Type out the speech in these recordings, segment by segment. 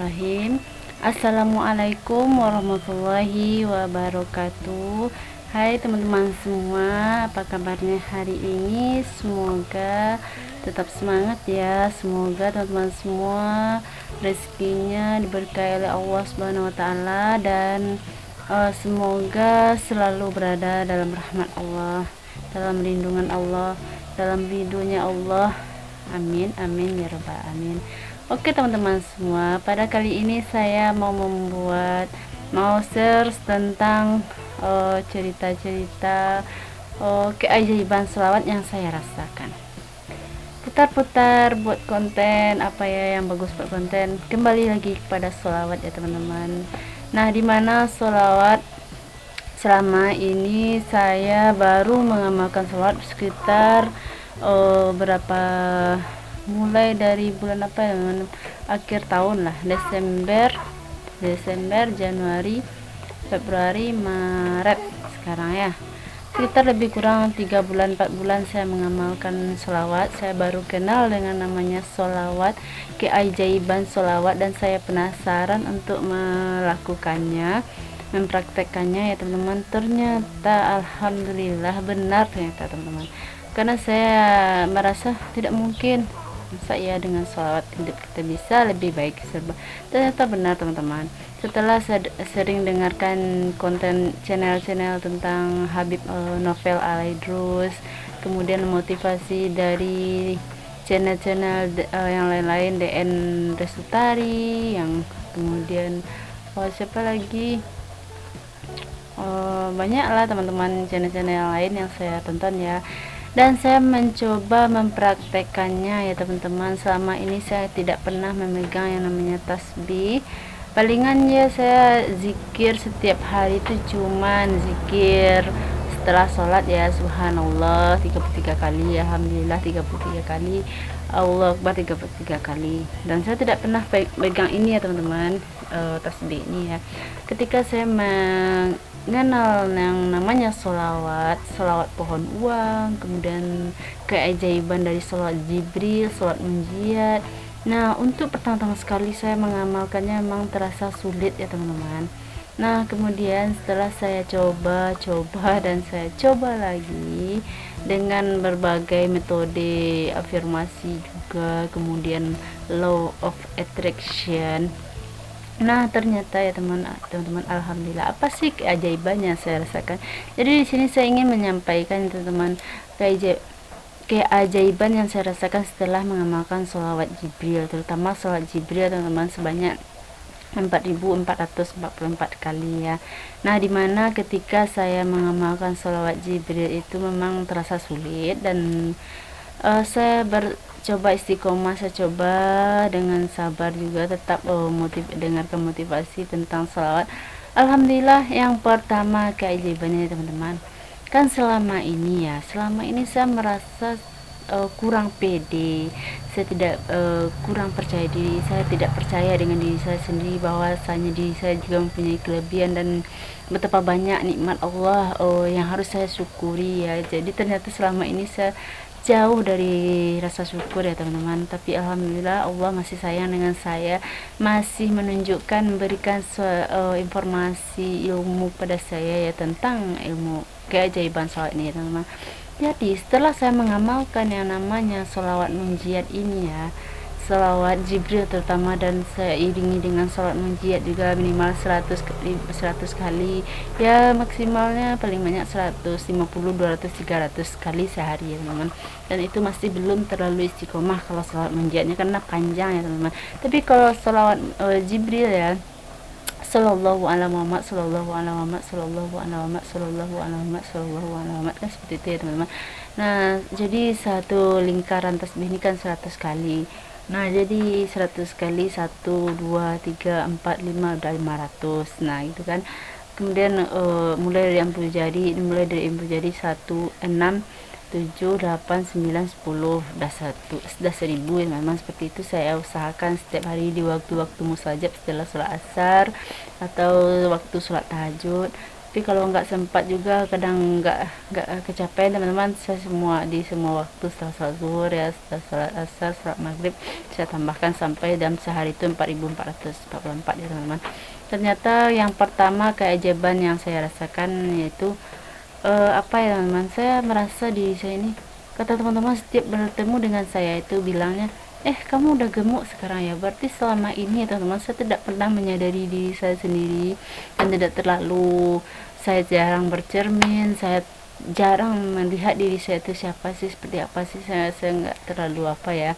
Bismillahirrahmanirrahim. Assalamualaikum warahmatullahi wabarakatuh. Hai teman-teman semua, apa kabarnya hari ini? Semoga tetap semangat ya. Semoga teman-teman semua rezekinya diberkahi oleh Allah Subhanahu wa taala dan semoga selalu berada dalam rahmat Allah, dalam lindungan Allah, dalam ridhonya Allah. Amin amin ya rabbal alamin. Oke teman-teman semua, pada kali ini saya mau share tentang cerita-cerita keajaiban selawat yang saya rasakan. Putar-putar buat konten apa ya yang bagus buat konten, kembali lagi kepada selawat ya teman-teman. Nah, dimana selawat selama ini saya baru mengamalkan selawat sekitar berapa, mulai dari bulan apa ya, akhir tahun lah, Desember, Januari, Februari, Maret sekarang ya, sekitar lebih kurang 3 bulan 4 bulan saya mengamalkan sholawat. Saya baru kenal dengan namanya sholawat, keajaiban sholawat, dan saya penasaran untuk melakukannya, mempraktekkannya ya teman-teman. Ternyata alhamdulillah benar ternyata teman-teman, karena saya merasa tidak mungkin, masa ya dengan sholawat hidup kita bisa lebih baik serba. Ternyata benar teman-teman. Setelah sering dengarkan konten channel-channel tentang Habib Novel Alaidrus, kemudian motivasi dari channel-channel yang lain-lain, DN Resutari, yang kemudian siapa lagi, banyak lah teman-teman channel-channel yang lain yang saya tonton ya, dan saya mencoba mempraktekkannya ya teman-teman. Selama ini saya tidak pernah memegang yang namanya tasbih. Palingan ya saya zikir setiap hari itu cuman zikir setelah sholat ya, subhanallah 33 kali, alhamdulillah 33 kali, Allah Akbar 33 kali, dan saya tidak pernah pegang ini ya teman-teman, tasbih ini ya. Ketika saya mengenal yang namanya sholawat pohon uang, kemudian keajaiban dari sholawat Jibril, sholawat munjiat. Nah, untuk pertama-tama sekali saya mengamalkannya memang terasa sulit ya teman-teman. Nah, kemudian setelah saya coba dan saya coba lagi dengan berbagai metode afirmasi juga, kemudian law of attraction. Nah, ternyata ya teman-teman, alhamdulillah, apa sih keajaibannya saya rasakan. Jadi di sini saya ingin menyampaikan teman-teman keajaiban yang saya rasakan setelah mengamalkan sholawat Jibril, terutama sholawat Jibril teman-teman, sebanyak 4444 kali ya. Nah, dimana ketika saya mengamalkan sholawat Jibril itu memang terasa sulit, dan saya coba istiqomah, saya coba dengan sabar juga, tetap dengarkan motivasi tentang sholawat. Alhamdulillah, yang pertama keajaibannya teman-teman, kan selama ini saya merasa kurang pede, saya tidak kurang percaya diri, saya tidak percaya dengan diri saya sendiri, bahwasanya diri saya juga mempunyai kelebihan dan betapa banyak nikmat Allah yang harus saya syukuri ya. Jadi ternyata selama ini saya jauh dari rasa syukur ya teman-teman, tapi alhamdulillah Allah masih sayang dengan saya, masih menunjukkan, memberikan informasi ilmu pada saya ya, tentang ilmu keajaiban sholawat ini ya teman-teman. Jadi setelah saya mengamalkan yang namanya sholawat munjiat ini ya, sholawat Jibril terutama, dan saya iringi dengan sholawat munjiat juga minimal 100 kali ya, maksimalnya paling banyak 150, 200, 300 kali sehari ya teman-teman. Dan itu masih belum terlalu istiqomah kalau sholawat munjiatnya karena panjang ya teman-teman. Tapi kalau sholawat Jibril ya, sallallahu ala Muhammad, sallallahu ala Muhammad, sallallahu ala Muhammad, sallallahu ala Muhammad, sallallahu ala Muhammad, kan seperti itu ya teman-teman. Nah, jadi satu lingkaran tasbih ini kan 100 kali. Nah, jadi 100 kali 1 2 3 4 5 udah 500. Nah, itu kan. Kemudian mulai dari mulai dari jadi 1 6 7 8 9 10 sudah 1000 ya. Memang seperti itu saya usahakan setiap hari di waktu-waktu mustajab, setelah sholat asar atau waktu sholat tahajud. tapi kalau nggak sempat juga kadang nggak kecapean teman-teman, saya semua waktu setelah sholat zuhur ya, setelah sholat asar, sholat maghrib, saya tambahkan sampai dalam sehari itu 4444 ya teman-teman. Ternyata yang pertama keajaiban yang saya rasakan yaitu apa ya teman-teman, saya merasa di saya ini, kata teman-teman setiap bertemu dengan saya itu bilangnya, kamu udah gemuk sekarang ya, berarti selama ini ya teman-teman saya tidak pernah menyadari diri saya sendiri, dan tidak terlalu, saya jarang bercermin, saya jarang melihat diri saya itu siapa sih, seperti apa sih, saya nggak terlalu apa ya,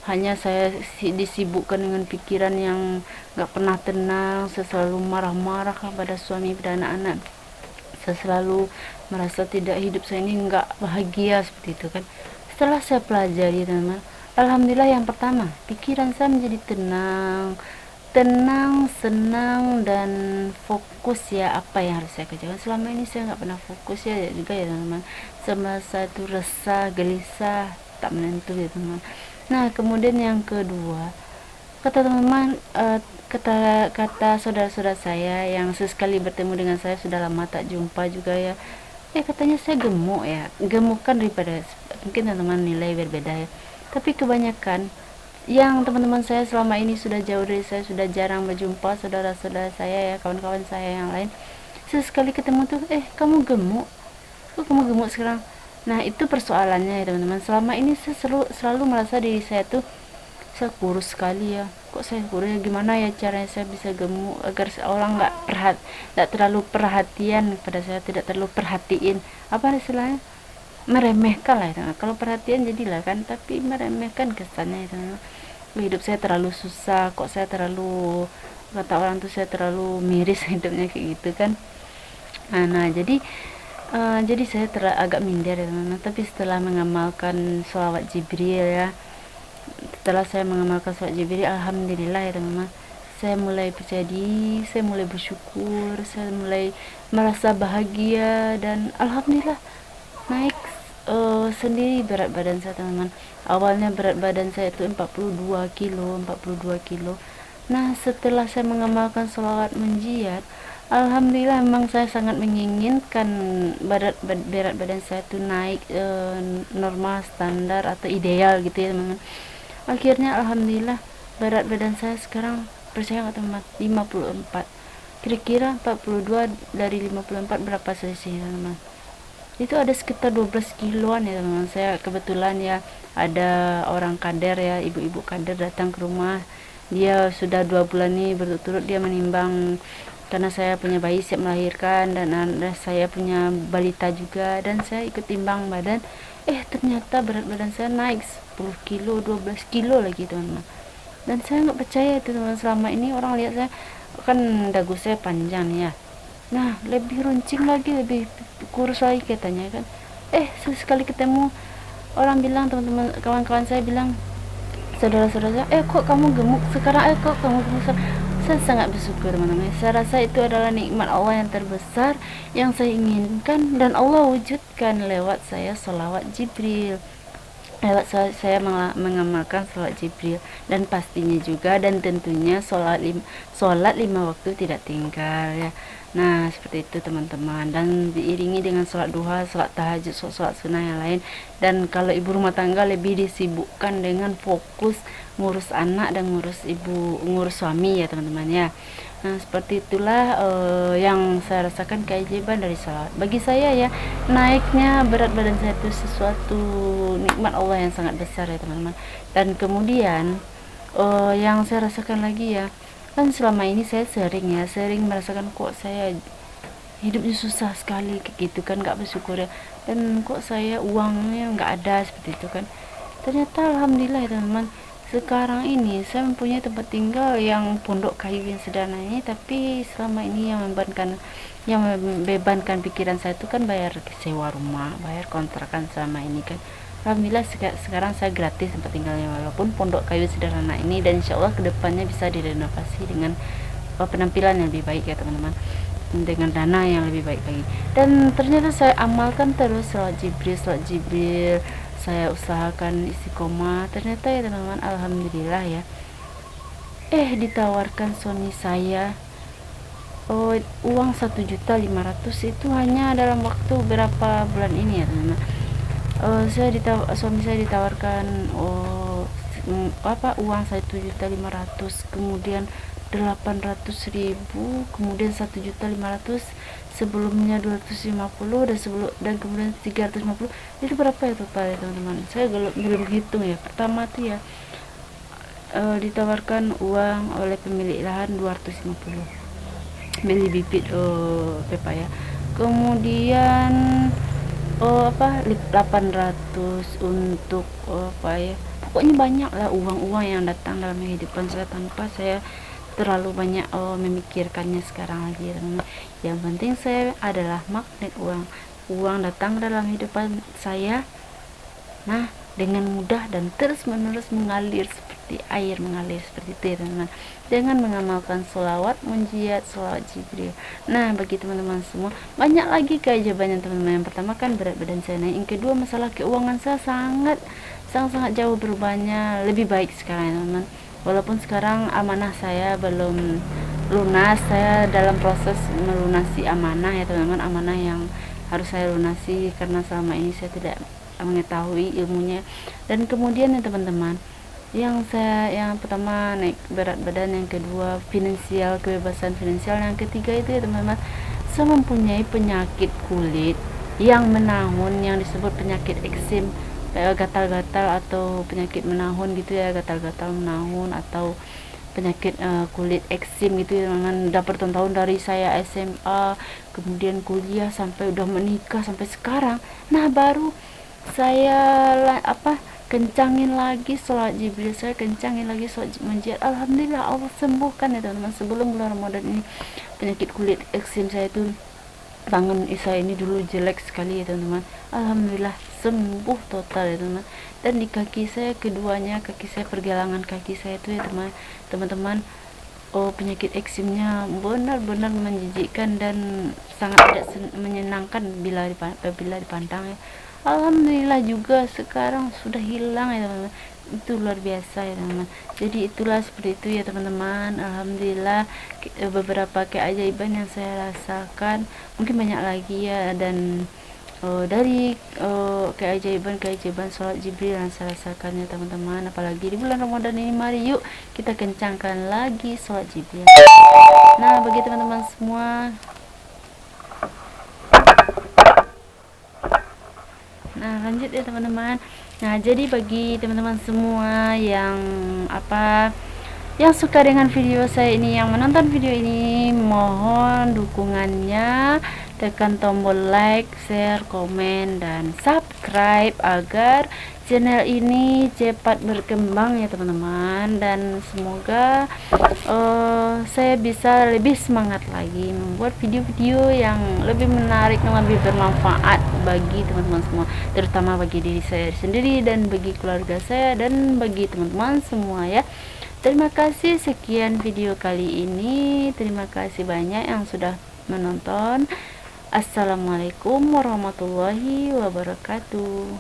hanya saya disibukkan dengan pikiran yang nggak pernah tenang, saya selalu marah-marah pada suami dan anak-anak, saya selalu merasa tidak, hidup saya ini nggak bahagia seperti itu kan. Setelah saya pelajari teman-teman, alhamdulillah yang pertama pikiran saya menjadi tenang, senang, dan fokus ya apa yang harus saya kerjakan. Selama ini saya nggak pernah fokus ya juga ya teman-teman, saya merasa itu resah, gelisah, tak menentu ya teman-teman. Nah kemudian yang kedua, kata teman-teman, kata saudara-saudara saya yang sesekali bertemu dengan saya, sudah lama tak jumpa juga ya, katanya saya gemuk ya, gemuk kan daripada, mungkin teman-teman nilai berbeda ya, tapi kebanyakan yang teman-teman saya selama ini sudah jauh dari saya, sudah jarang berjumpa, saudara-saudara saya ya, kawan-kawan saya yang lain, sesekali ketemu tuh, kamu gemuk, kok kamu gemuk sekarang. Nah itu persoalannya ya teman-teman, selama ini saya selalu merasa diri saya tuh, saya kurus sekali ya, kok saya kurus ya, gimana ya caranya saya bisa gemuk agar orang nggak terlalu perhatian pada saya, tidak terlalu perhatiin, apa istilahnya, meremehkan lah ya. Kalau perhatian jadilah kan, tapi meremehkan kesannya itu. Hidup saya terlalu susah, kok saya terlalu, kata orang tuh saya terlalu miris hidupnya kayak gitu kan. Nah jadi saya agak minder ya teman-teman, tapi setelah mengamalkan sholawat Jibril ya, setelah saya mengamalkan sholawat Jibril, alhamdulillah ya teman-teman, saya mulai percaya diri, saya mulai bersyukur, saya mulai merasa bahagia, dan alhamdulillah naik sendiri berat badan saya teman-teman. Awalnya berat badan saya itu 42 kilo. Nah setelah saya mengamalkan sholawat menjiyat, alhamdulillah memang saya sangat menginginkan berat badan saya itu naik normal, standar atau ideal gitu ya teman-teman. Akhirnya alhamdulillah berat badan saya sekarang, percaya nggak teman, 54. Kira-kira 42 dari 54 berapa selisih teman-teman? Itu ada sekitar 12 kiloan ya teman-teman. Saya kebetulan ya ada orang kader ya, ibu-ibu kader datang ke rumah, dia sudah 2 bulan nih berturut-turut dia menimbang, karena saya punya bayi siap melahirkan, dan saya punya balita juga, dan saya ikut timbang badan, ternyata berat badan saya naik 10 kilo, 12 kilo lagi teman-teman. Dan saya nggak percaya itu teman, selama ini orang lihat saya kan dagu saya panjang ya, nah lebih runcing lagi, lebih kurus lagi katanya kan. Sekali ketemu orang bilang, teman-teman kawan-kawan saya bilang, saudara-saudara saya, kok kamu gemuk sekarang, kok kamu gemuk sekarang. Saya sangat bersyukur teman-teman, saya rasa itu adalah nikmat Allah yang terbesar yang saya inginkan, dan Allah wujudkan lewat saya sholawat Jibril, lewat saya mengamalkan sholat Jibril, dan pastinya juga dan tentunya sholat 5 waktu tidak tinggal ya. Nah seperti itu teman-teman, dan diiringi dengan sholat duha, sholat tahajud, sholat sunnah yang lain. Dan kalau ibu rumah tangga lebih disibukkan dengan fokus ngurus anak dan ngurus suami ya teman-teman ya. Nah seperti itulah yang saya rasakan keajaiban dari sholat. Bagi saya ya, naiknya berat badan saya itu sesuatu nikmat Allah yang sangat besar ya teman-teman. Dan kemudian yang saya rasakan lagi ya, kan selama ini saya sering merasakan kok saya hidupnya susah sekali kayak gitu kan, nggak bersyukur ya, dan kok saya uangnya nggak ada seperti itu kan. Ternyata alhamdulillah ya teman-teman, sekarang ini saya mempunyai tempat tinggal yang pondok kayu yang sederhana ini, tapi selama ini yang membebankan pikiran saya itu kan bayar sewa rumah, bayar kontrakan selama ini kan. Alhamdulillah sekarang saya gratis tempat tinggalnya, walaupun pondok kayu sederhana ini, dan insya Allah kedepannya bisa direnovasi dengan penampilan yang lebih baik ya teman-teman, dengan dana yang lebih baik lagi. Dan ternyata saya amalkan terus sholat Jibril, saya usahakan istiqomah. Ternyata ya teman-teman, alhamdulillah ya, ditawarkan suami saya uang 1.500.000 itu hanya dalam waktu berapa bulan ini ya teman-teman. Suami saya ditawarkan uang 1.500.000, kemudian 800.000, kemudian 1.500.000, sebelumnya 250, dan kemudian 350. Itu berapa ya total ya teman-teman? Saya belum hitung ya. Pertama tuh ya ditawarkan uang oleh pemilik lahan 250 beli bibit pepaya, kemudian 800 untuk apa ya, pokoknya banyak lah uang-uang yang datang dalam kehidupan saya tanpa saya terlalu banyak memikirkannya sekarang lagi teman-teman. Yang penting saya adalah magnet uang datang dalam kehidupan saya, nah dengan mudah dan terus menerus mengalir seperti air mengalir seperti itu ya teman-teman, dengan mengamalkan sholawat munjiat sholawat Jibril. Nah bagi teman-teman semua, banyak lagi keajaibannya teman-teman. Yang pertama kan berat badan saya naik, yang kedua masalah keuangan saya sangat jauh berubahnya, lebih baik sekarang ya teman-teman. Walaupun sekarang amanah saya belum lunas, saya dalam proses melunasi amanah ya teman-teman, amanah yang harus saya lunasi karena selama ini saya tidak mengetahui ilmunya. Dan kemudian ya teman-teman, yang pertama naik berat badan, yang kedua finansial, kebebasan finansial, yang ketiga itu ya teman-teman, saya mempunyai penyakit kulit yang menahun, yang disebut penyakit eksim, gatal-gatal atau penyakit menahun gitu ya, gatal-gatal menahun atau penyakit kulit eksim gitu ya teman-teman. Udah bertahun-tahun dari saya SMA, kemudian kuliah, sampai udah menikah sampai sekarang. Nah baru saya kencangin lagi sholat Jibril, saya kencangin lagi sholat munjiat. Alhamdulillah Allah sembuhkan ya teman-teman. Sebelum bulan Ramadan ini penyakit kulit eksim saya itu, tangan saya ini dulu jelek sekali ya teman-teman, alhamdulillah sembuh total ya teman-teman. Dan di kaki saya keduanya, kaki saya, pergelangan kaki saya itu ya teman-teman, penyakit eksimnya benar-benar menjijikkan dan sangat tidak menyenangkan bila dipandang ya. Alhamdulillah juga sekarang sudah hilang ya teman-teman. Itu luar biasa ya teman-teman. Jadi itulah seperti itu ya teman-teman. Alhamdulillah beberapa keajaiban yang saya rasakan, mungkin banyak lagi ya. Dan dari keajaiban sholat Jibril yang saya rasakan ya teman-teman, apalagi di bulan Ramadan ini, mari yuk kita kencangkan lagi sholat Jibril. Nah bagi teman-teman semua, nah lanjut ya teman-teman. Nah jadi bagi teman-teman semua yang suka dengan video saya ini, yang menonton video ini, mohon dukungannya, tekan tombol like, share, komen, dan subscribe agar channel ini cepat berkembang ya teman-teman. Dan semoga saya bisa lebih semangat lagi membuat video-video yang lebih menarik, yang lebih bermanfaat bagi teman-teman semua, terutama bagi diri saya sendiri dan bagi keluarga saya dan bagi teman-teman semua ya. Terima kasih, sekian video kali ini. Terima kasih banyak yang sudah menonton. Assalamualaikum warahmatullahi wabarakatuh.